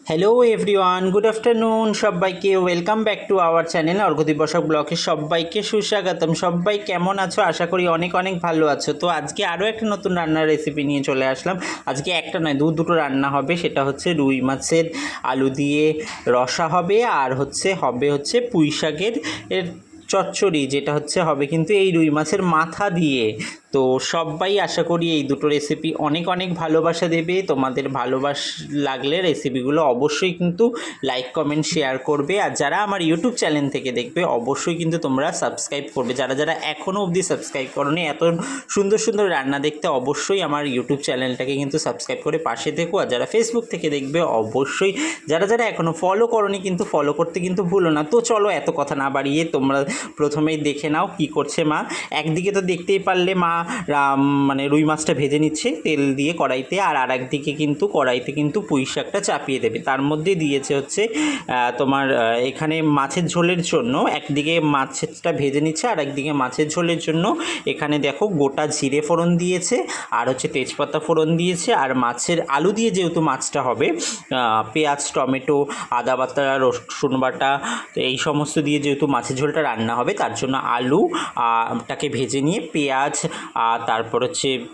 Hello everyone, good afternoon সবাইকে। Welcome back to our channel অর্ঘদীপসক ব্লগে সবাইকে সুস্বাগতম। সবাই কেমন আছো? আশা করি অনেক অনেক ভালো আছো। তো আজকে আরও একটা নতুন রান্নার রেসিপি নিয়ে চলে আসলাম। আজকে একটা নয় দুটো রান্না হবে। সেটা হচ্ছে রুই মাছের আলু দিয়ে রসা হবে, আর হবে পুঁই শাকের চচ্চড়ি, যেটা হবে কিন্তু এই রুই মাছের মাথা দিয়ে। তো সবাই আশা করি এই দুটো রেসিপি অনেক অনেক ভালোবাসা দেবে। তোমাদের লাগলে রেসিপিগুলো অবশ্যই কিন্তু লাইক কমেন্ট শেয়ার করবে। আর যারা আমার ইউটিউব চ্যানেল থেকে দেখবে অবশ্যই কিন্তু তোমরা সাবস্ক্রাইব করবে। যারা যারা এখনও অবধি সাবস্ক্রাইব করোনি, এত সুন্দর সুন্দর রান্না দেখতে অবশ্যই আমার ইউটিউব চ্যানেলটাকে কিন্তু সাবস্ক্রাইব করে পাশে থেকো। আর যারা ফেসবুক থেকে দেখবে অবশ্যই, যারা যারা এখনও ফলো করোনি কিন্তু ফলো করতে কিন্তু ভুলো না। তো চলো এত কথা না বাড়িয়ে তোমরা প্রথমেই দেখে নাও কি করছে মা। একদিকে তো দেখতেই পারলে মা মানে রুই মাছটা ভেজে নিচ্ছে তেল দিয়ে কড়াইতে, আর একদিকে কিন্তু কড়াইতে কিন্তু পুঁই শাকটা চাপিয়ে দেবে। তার মধ্যে দিয়েছে তোমার এখানে মাছের ঝোলের জন্য একদিকে মাছেরটা ভেজে নিচ্ছে, আর একদিকে মাছের ঝোলের জন্য এখানে দেখো গোটা জিরে ফোড়ন দিয়েছে, আর তেজপাতা ফোড়ন দিয়েছে। আর মাছের আলু দিয়ে যেহেতু মাছটা হবে, পেঁয়াজ টমেটো আদা বাটা রসুন বাটা এই সমস্ত দিয়ে যেহেতু মাছের ঝোলটা রান্না হবে, তার জন্য আলু টাকে ভেজে নিয়ে পেঁয়াজ তারপর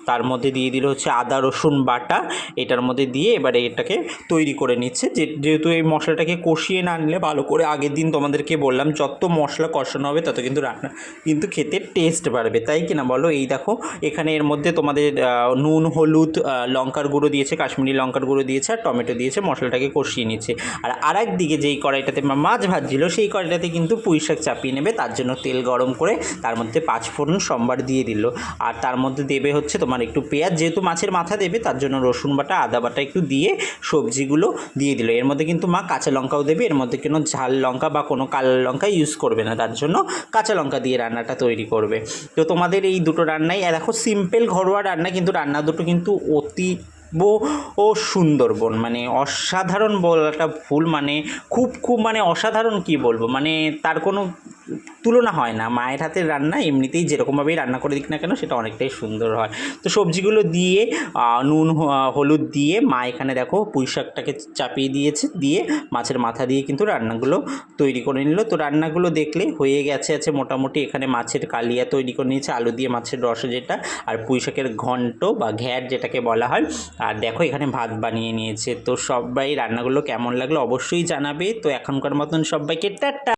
তার মধ্যে দিয়ে দিল আদা রসুন বাটা, এটার মধ্যে দিয়ে এবারে এটাকে তৈরি করে নিচ্ছে। যেহেতু এই মশলাটাকে কষিয়ে না নিলে ভালো করে, আগের দিন তোমাদেরকে বললাম যত মশলা কষানো হবে তত কিন্তু রান্না কিন্তু খেতে টেস্ট বাড়বে, তাই কিনা বলো? এই দেখো এখানে এর মধ্যে তোমাদের নুন হলুদ লঙ্কার গুঁড়ো দিয়েছে, কাশ্মীরি লঙ্কার গুঁড়ো দিয়েছে, আর টমেটো দিয়েছে, মশলাটাকে কষিয়ে নিচ্ছে। আর আরেক দিকে যেই কড়াইটাতে মাছ ভাজছিল সেই কড়াইটাতে কিন্তু পুঁই শাক চাপিয়ে নেবে। তার জন্য তেল গরম করে তার মধ্যে পাঁচফোড়ন সম্বার দিয়ে দিল, আর তার মধ্যে দেবে তোমার একটু পেঁয়াজ, যেহেতু মাছের মাথা দেবে তার জন্য রসুন বাটা আদা বাটা একটু দিয়ে সবজিগুলো দিয়ে দিল। এর মধ্যে কিন্তু মা কাঁচা লঙ্কাও দেবে, এর মধ্যে কোনো ঝাল লঙ্কা বা কোনো কালো লঙ্কা ইউজ করবে না, তার জন্য কাঁচা লঙ্কা দিয়ে রান্নাটা তৈরি করবে। তো তোমাদের এই দুটো রান্নাই দেখো সিম্পল ঘরোয়া রান্না, কিন্তু রান্না দুটো কিন্তু ও সুন্দরবন, মানে অসাধারণ বলাটা ভুল, মানে খুব মানে অসাধারণ কি বলবো, মানে তার কোনো তুলনা হয় না। মায়ের হাতের রান্না এমনিতেই যেরকমভাবেই রান্না করে দিক না কেন সেটা অনেকটাই সুন্দর হয়। তো সবজিগুলো দিয়ে নুন হলুদ দিয়ে মা এখানে দেখো পুঁই শাকটাকে চাপিয়ে দিয়েছে, দিয়ে মাছের মাথা দিয়ে কিন্তু রান্নাগুলো তৈরি করে নিল। তো রান্নাগুলো দেখলে হয়ে গেছে মোটামুটি। এখানে মাছের কালিয়া তৈরি করে নিয়েছে আলু দিয়ে মাছের রসা যেটা, আর পুঁই শাকের ঘন্ট বা ঘ্যাট যেটাকে বলা হয়, আর দেখো এখানে ভাত বানিয়ে নিয়েছে। তো সবাই রান্নাগুলো কেমন লাগলো অবশ্যই জানাবে। তো এখনকার মতন সবাইকে টাটা।